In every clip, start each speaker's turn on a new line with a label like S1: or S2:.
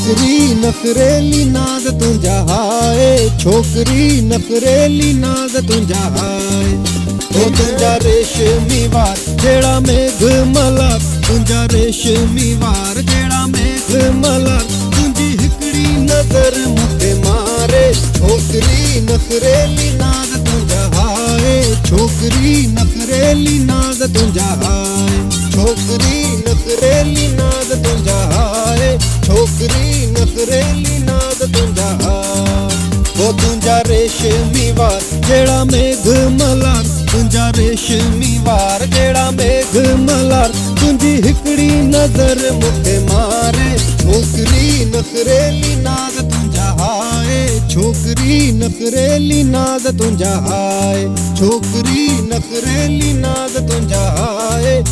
S1: छोकरी नखरेली नाज़ तुंहिंजा हाय, छोकरी नखरेली नाज़ तुंहिंजा हाय। ओ तुंहिंजा रेशमी वार जहिड़ा मेघ मल्हार, तुंहिंजा रेशमी वार जहिड़ा मेघ मल्हार, तुंहिंजी हिकिड़ी नज़र मूंखे मारे। छोकरी नखरेली नाज़ तुंहिंजा हाय, छोकरी नखरेली नाज़ तुंहिंजा हाय, छोकरी नखरेली नाज़ तुंहिंजा हाय, छोकरी नखरेली नाज़ तुंहिंजा हाय। वो तुंहिंजा रेशमी वार जहिड़ा मेघ मल्हार, तुंहिंजा रेशमी वार जहिड़ा मेघ मल्हार, तुंहिंजी हिकिड़ी नज़र मूंखे मारे। छोकरी नखरेली नाज़ तुंहिंजा हाय, छोकरी नखरेली नाज़ तुंहिंजा हाय, छोकरी नखरेली नाज़ तुंहिंजा हाय।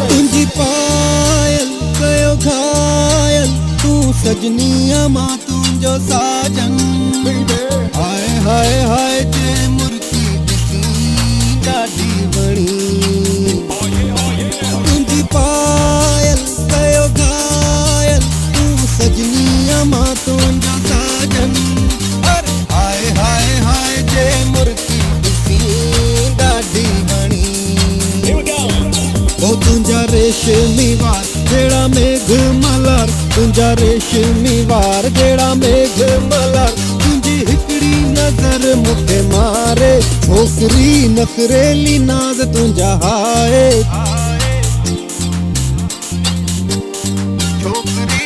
S1: तुंहिंजी पायल कयो घायल, तूं सजनीअ मां तुंहिंजो साजन। हाय हाय हाय जे मुर्की ॾिसी ॾाढी वणी। तुंहिंजी पायल कयो घायल, तूं सजनीअ मां तुंहिंजो साजन। अरे हाय हाय हाय जे मुर्की ॾिसी ॾाढी वणी। ओ तुंहिंजा रेशमी वार जहिड़ा मेघ मल्हार, तुंहिंजा रेशमी वार जहिड़ा मेघ मल्हार, तुंहिंजी हिकिड़ी नज़र मूंखे मारे। छोकरी नखरेली नाज़ तुंहिंजा हाय, छोकरी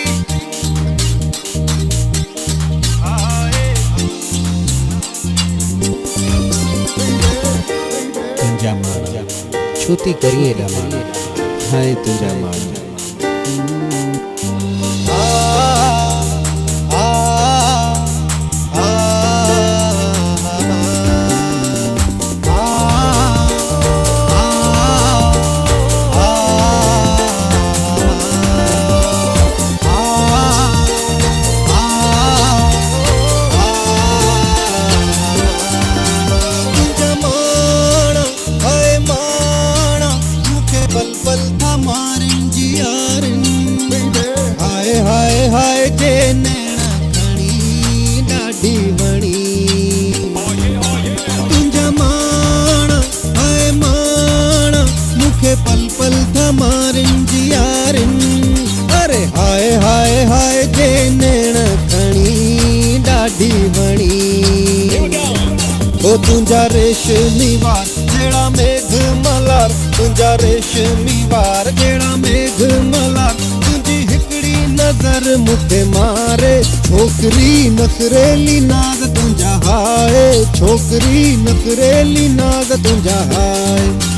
S2: तुंहिंजा मां छूती करिए रवाना हाय तुंहिंजा मां। हाय हाय जे नैना खणी ॾाढी वणी। तुंहिंजा माण हाय माण मूंखे पल पल थमारिन जी यारिन। अरे हाय हाय हाय जे नैना खणी ॾाढी वणी। ओ तुंहिंजा रेशमी वार जहिड़ा मेघ मल्हार, तुंहिंजा रेशमी वार जहिड़ा मेघ मल्हार, तुंहिंजी हिकिड़ी नज़र मूंखे मारे। छोकरी नखरेली नाज़ तुंहिंजा हाय, छोकरी नखरेली नाज़ तुंहिंजा हाय।